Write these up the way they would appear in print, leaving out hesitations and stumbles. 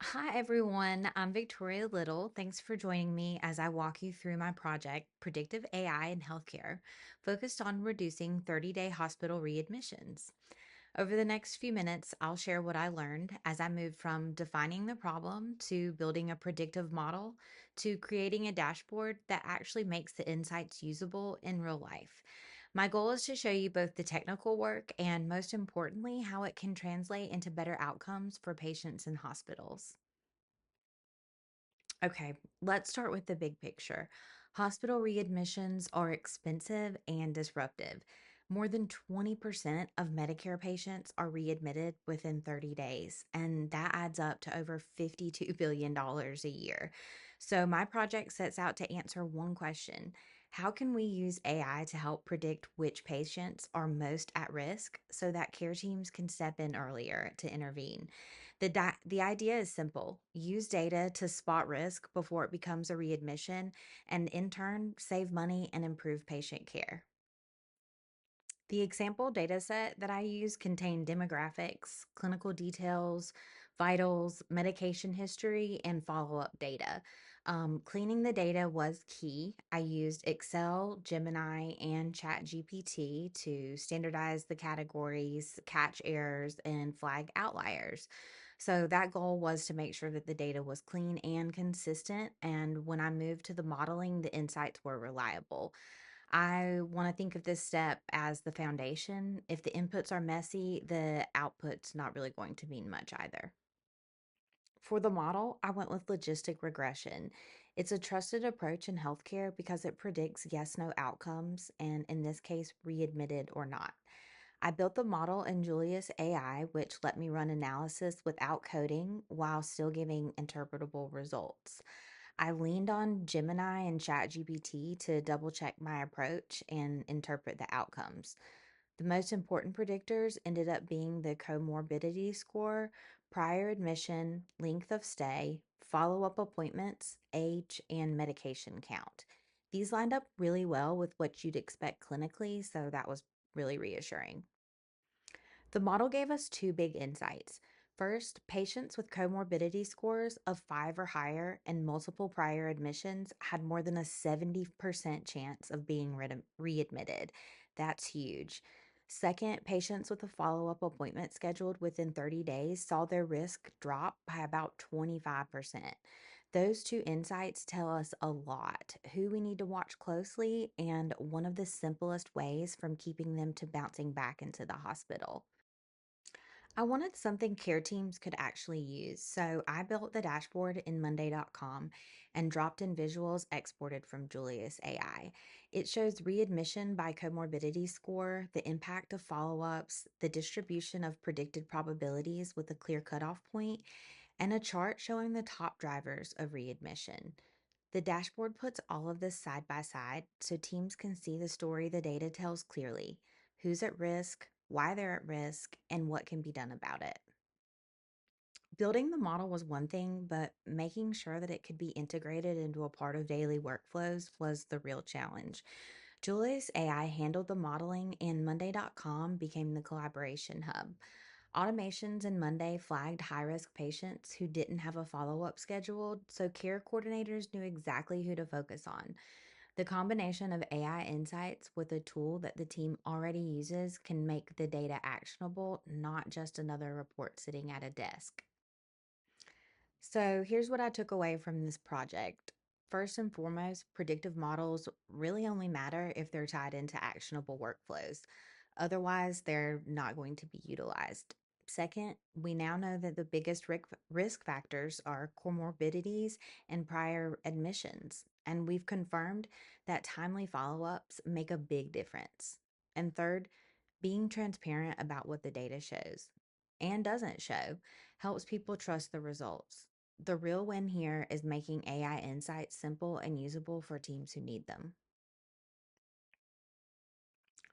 Hi, everyone. I'm Victoria Little. Thanks for joining me as I walk you through my project, Predictive AI in Healthcare, focused on reducing 30-day hospital readmissions. Over the next few minutes, I'll share what I learned as I moved from defining the problem to building a predictive model to creating a dashboard that actually makes the insights usable in real life. My goal is to show you both the technical work and, most importantly, how it can translate into better outcomes for patients in hospitals. Okay, let's start with the big picture. Hospital readmissions are expensive and disruptive. More than 20% of Medicare patients are readmitted within 30 days, and that adds up to over $52 billion a year. So, my project sets out to answer one question: how can we use AI to help predict which patients are most at risk so that care teams can step in earlier to intervene? The idea is simple: use data to spot risk before it becomes a readmission, and in turn, save money and improve patient care. The example dataset that I use contained demographics, clinical details, vitals, medication history, and follow up data. Cleaning the data was key. I used Excel, Gemini, and ChatGPT to standardize the categories, catch errors, and flag outliers. So, that goal was to make sure that the data was clean and consistent. And when I moved to the modeling, the insights were reliable. I want to think of this step as the foundation. If the inputs are messy, the output's not really going to mean much either. For the model, I went with logistic regression. It's a trusted approach in healthcare because it predicts yes no outcomes, and in this case, readmitted or not. I built the model in Julius AI, which let me run analysis without coding while still giving interpretable results. I leaned on Gemini and ChatGPT to double check my approach and interpret the outcomes. The most important predictors ended up being the comorbidity score, prior admission, length of stay, follow up appointments, age, and medication count. These lined up really well with what you'd expect clinically, so that was really reassuring. The model gave us two big insights. First, patients with comorbidity scores of 5 or higher and multiple prior admissions had more than a 70% chance of being readmitted. That's huge. Second, patients with a follow up appointment scheduled within 30 days saw their risk drop by about 25%. Those two insights tell us a lot: who we need to watch closely and one of the simplest ways from keeping them to bouncing back into the hospital. I wanted something care teams could actually use, so I built the dashboard in Monday.com and dropped in visuals exported from Julius AI. It shows readmission by comorbidity score, the impact of follow ups, the distribution of predicted probabilities with a clear cutoff point, and a chart showing the top drivers of readmission. The dashboard puts all of this side by side so teams can see the story the data tells clearly: who's at risk, why they're at risk, and what can be done about it. Building the model was one thing, but making sure that it could be integrated into a part of daily workflows was the real challenge. Julius AI handled the modeling, and Monday.com became the collaboration hub. Automations in Monday flagged high risk patients who didn't have a follow up scheduled, so care coordinators knew exactly who to focus on. The combination of AI insights with a tool that the team already uses can make the data actionable, not just another report sitting at a desk. So here's what I took away from this project. First and foremost, predictive models really only matter if they're tied into actionable workflows. Otherwise, they're not going to be utilized. Second, we now know that the biggest risk factors are comorbidities and prior admissions, and we've confirmed that timely follow ups make a big difference. And third, being transparent about what the data shows and doesn't show helps people trust the results. The real win here is making AI insights simple and usable for teams who need them.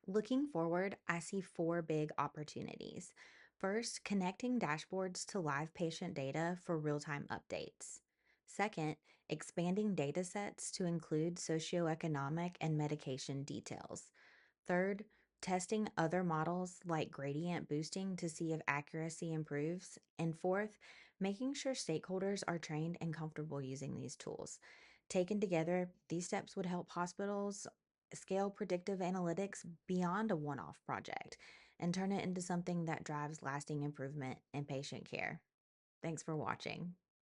Looking forward, I see four big opportunities. First, connecting dashboards to live patient data for real time updates. Second, expanding data sets to include socioeconomic and medication details. Third, testing other models like gradient boosting to see if accuracy improves. And fourth, making sure stakeholders are trained and comfortable using these tools. Taken together, these steps would help hospitals scale predictive analytics beyond a one off project and turn it into something that drives lasting improvement in patient care. Thanks for watching.